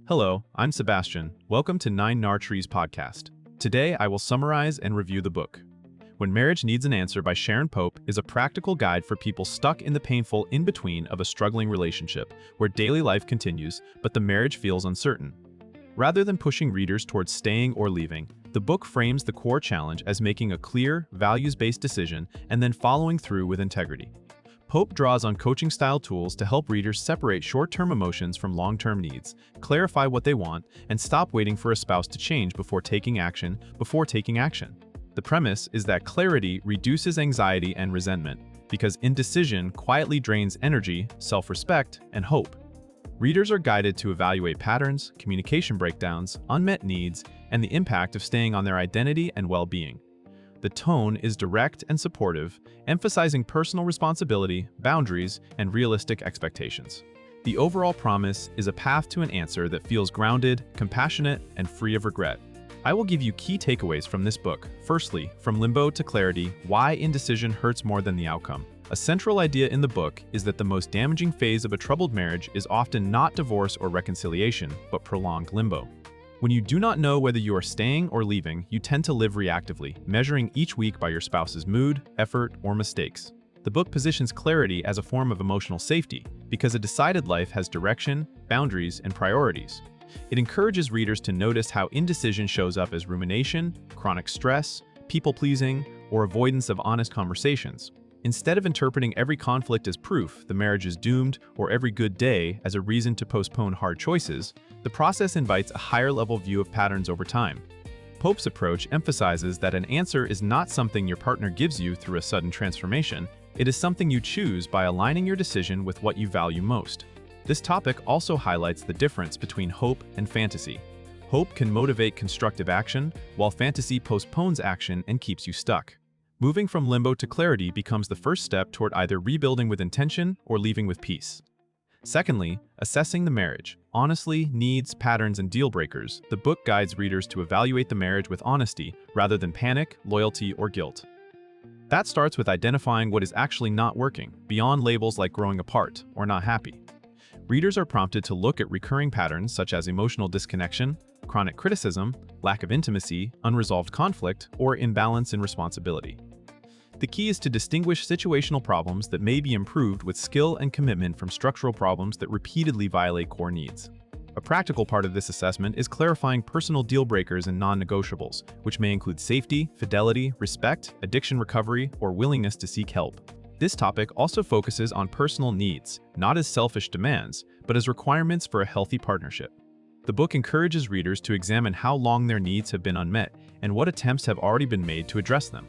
Hello, I'm Sebastian. Welcome to Nine Nar Trees podcast. Today, I will summarize and review the book. When Marriage Needs an Answer by Sharon is a practical guide for people stuck in the painful in-between of a struggling relationship where daily life continues, but the marriage feels uncertain. Rather than pushing readers towards staying or leaving, the book frames the core challenge as making a clear, values-based decision and then following through with integrity. Pope draws on coaching-style tools to help readers separate short-term emotions from long-term needs, clarify what they want, and stop waiting for a spouse to change before taking action. The premise is that clarity reduces anxiety and resentment, because indecision quietly drains energy, self-respect, and hope. Readers are guided to evaluate patterns, communication breakdowns, unmet needs, and the impact of staying on their identity and well-being. The tone is direct and supportive, emphasizing personal responsibility, boundaries, and realistic expectations. The overall promise is a path to an answer that feels grounded, compassionate, and free of regret. I will give you key takeaways from this book. Firstly, from limbo to clarity, why indecision hurts more than the outcome. A central idea in the book is that the most damaging phase of a troubled marriage is often not divorce or reconciliation, but prolonged limbo. When you do not know whether you are staying or leaving, you tend to live reactively, measuring each week by your spouse's mood, effort, or mistakes. The book positions clarity as a form of emotional safety, because a decided life has direction, boundaries, and priorities. It encourages readers to notice how indecision shows up as rumination, chronic stress, people-pleasing, or avoidance of honest conversations. Instead of interpreting every conflict as proof the marriage is doomed or every good day as a reason to postpone hard choices, the process invites a higher-level view of patterns over time. Pope's approach emphasizes that an answer is not something your partner gives you through a sudden transformation, it is something you choose by aligning your decision with what you value most. This topic also highlights the difference between hope and fantasy. Hope can motivate constructive action, while fantasy postpones action and keeps you stuck. Moving from limbo to clarity becomes the first step toward either rebuilding with intention or leaving with peace. Secondly, assessing the marriage. Honestly, needs, patterns, and deal breakers. The book guides readers to evaluate the marriage with honesty rather than panic, loyalty, or guilt. That starts with identifying what is actually not working, beyond labels like growing apart or not happy. Readers are prompted to look at recurring patterns such as emotional disconnection, chronic criticism, lack of intimacy, unresolved conflict, or imbalance in responsibility. The key is to distinguish situational problems that may be improved with skill and commitment from structural problems that repeatedly violate core needs. A practical part of this assessment is clarifying personal deal breakers and non-negotiables, which may include safety, fidelity, respect, addiction recovery, or willingness to seek help. This topic also focuses on personal needs, not as selfish demands, but as requirements for a healthy partnership. The book encourages readers to examine how long their needs have been unmet and what attempts have already been made to address them.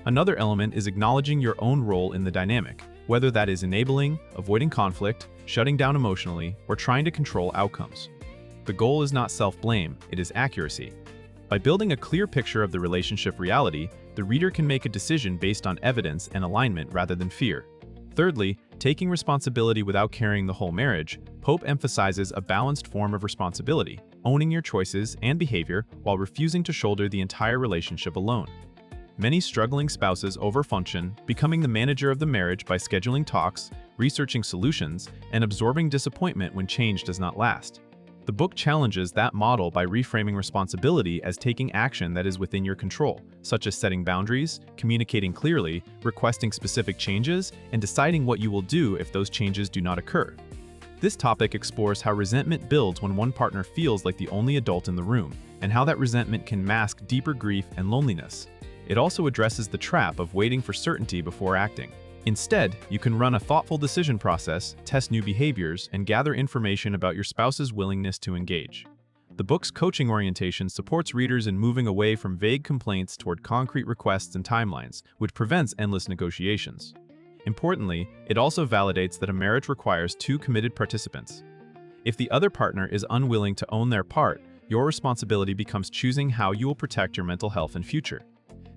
Another element is acknowledging your own role in the dynamic, whether that is enabling, avoiding conflict, shutting down emotionally, or trying to control outcomes. The goal is not self-blame, it is accuracy. By building a clear picture of the relationship reality, the reader can make a decision based on evidence and alignment rather than fear. Thirdly, taking responsibility without carrying the whole marriage, Pope emphasizes a balanced form of responsibility, owning your choices and behavior while refusing to shoulder the entire relationship alone. Many struggling spouses overfunction, becoming the manager of the marriage by scheduling talks, researching solutions, and absorbing disappointment when change does not last. The book challenges that model by reframing responsibility as taking action that is within your control, such as setting boundaries, communicating clearly, requesting specific changes, and deciding what you will do if those changes do not occur. This topic explores how resentment builds when one partner feels like the only adult in the room, and how that resentment can mask deeper grief and loneliness. It also addresses the trap of waiting for certainty before acting. Instead, you can run a thoughtful decision process, test new behaviors, and gather information about your spouse's willingness to engage. The book's coaching orientation supports readers in moving away from vague complaints toward concrete requests and timelines, which prevents endless negotiations. Importantly, it also validates that a marriage requires two committed participants. If the other partner is unwilling to own their part, your responsibility becomes choosing how you will protect your mental health and future.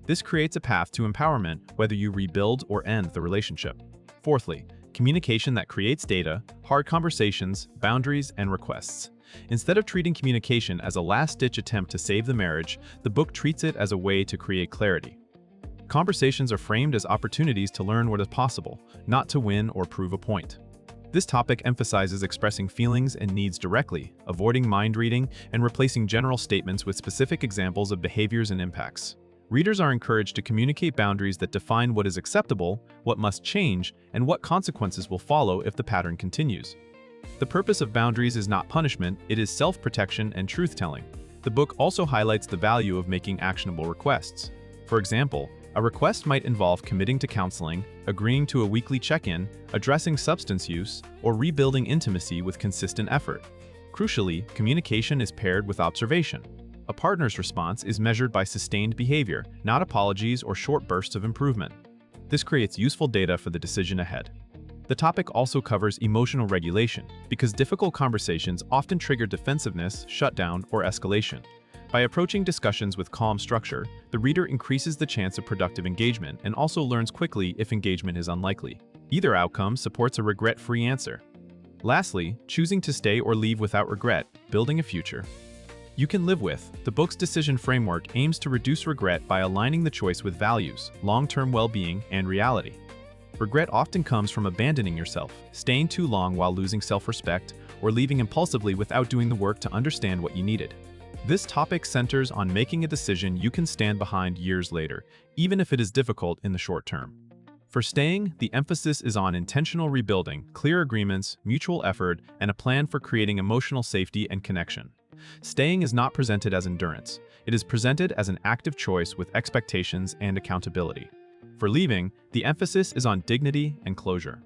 This creates a path to empowerment, whether you rebuild or end the relationship. Fourthly, communication that creates data, hard conversations, boundaries, and requests. Instead of treating communication as a last-ditch attempt to save the marriage, the book treats it as a way to create clarity. Conversations are framed as opportunities to learn what is possible, not to win or prove a point. This topic emphasizes expressing feelings and needs directly, avoiding mind reading, and replacing general statements with specific examples of behaviors and impacts. Readers are encouraged to communicate boundaries that define what is acceptable, what must change, and what consequences will follow if the pattern continues. The purpose of boundaries is not punishment, it is self-protection and truth-telling. The book also highlights the value of making actionable requests. For example, a request might involve committing to counseling, agreeing to a weekly check-in, addressing substance use, or rebuilding intimacy with consistent effort. Crucially, communication is paired with observation. A partner's response is measured by sustained behavior, not apologies or short bursts of improvement. This creates useful data for the decision ahead. The topic also covers emotional regulation, because difficult conversations often trigger defensiveness, shutdown, or escalation. By approaching discussions with calm structure, the reader increases the chance of productive engagement and also learns quickly if engagement is unlikely. Either outcome supports a regret-free answer. Lastly, choosing to stay or leave without regret, building a future you can live with. The book's decision framework aims to reduce regret by aligning the choice with values, long-term well-being, and reality. Regret often comes from abandoning yourself, staying too long while losing self-respect, or leaving impulsively without doing the work to understand what you needed. This topic centers on making a decision you can stand behind years later, even if it is difficult in the short term. For staying, the emphasis is on intentional rebuilding, clear agreements, mutual effort, and a plan for creating emotional safety and connection. Staying is not presented as endurance. It is presented as an active choice with expectations and accountability. For leaving, the emphasis is on dignity and closure.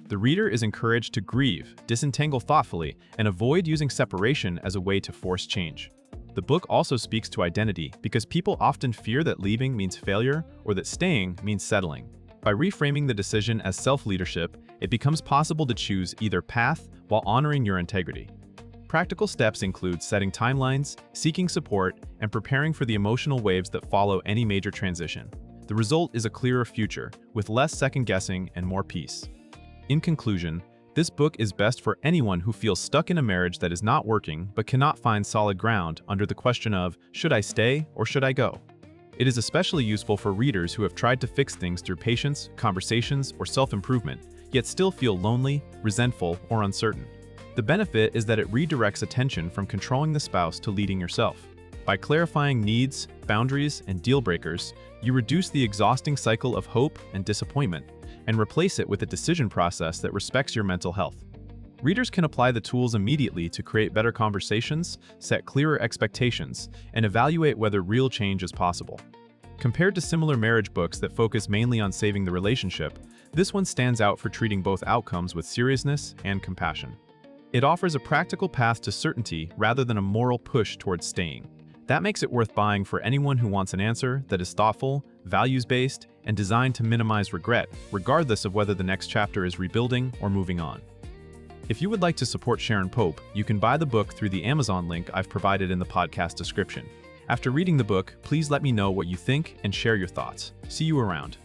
The reader is encouraged to grieve, disentangle thoughtfully, and avoid using separation as a way to force change. The book also speaks to identity because people often fear that leaving means failure or that staying means settling. By reframing the decision as self-leadership, it becomes possible to choose either path while honoring your integrity. Practical steps include setting timelines, seeking support, and preparing for the emotional waves that follow any major transition. The result is a clearer future, with less second-guessing and more peace. In conclusion, this book is best for anyone who feels stuck in a marriage that is not working but cannot find solid ground under the question of, should I stay or should I go? It is especially useful for readers who have tried to fix things through patience, conversations, or self-improvement, yet still feel lonely, resentful, or uncertain. The benefit is that it redirects attention from controlling the spouse to leading yourself. By clarifying needs, boundaries, and deal breakers, you reduce the exhausting cycle of hope and disappointment, and replace it with a decision process that respects your mental health. Readers can apply the tools immediately to create better conversations, set clearer expectations, and evaluate whether real change is possible. Compared to similar marriage books that focus mainly on saving the relationship, this one stands out for treating both outcomes with seriousness and compassion. It offers a practical path to certainty rather than a moral push towards staying. That makes it worth buying for anyone who wants an answer that is thoughtful, values-based, and designed to minimize regret, regardless of whether the next chapter is rebuilding or moving on. If you would like to support Sharon Pope, you can buy the book through the Amazon link I've provided in the podcast description. After reading the book, please let me know what you think and share your thoughts. See you around.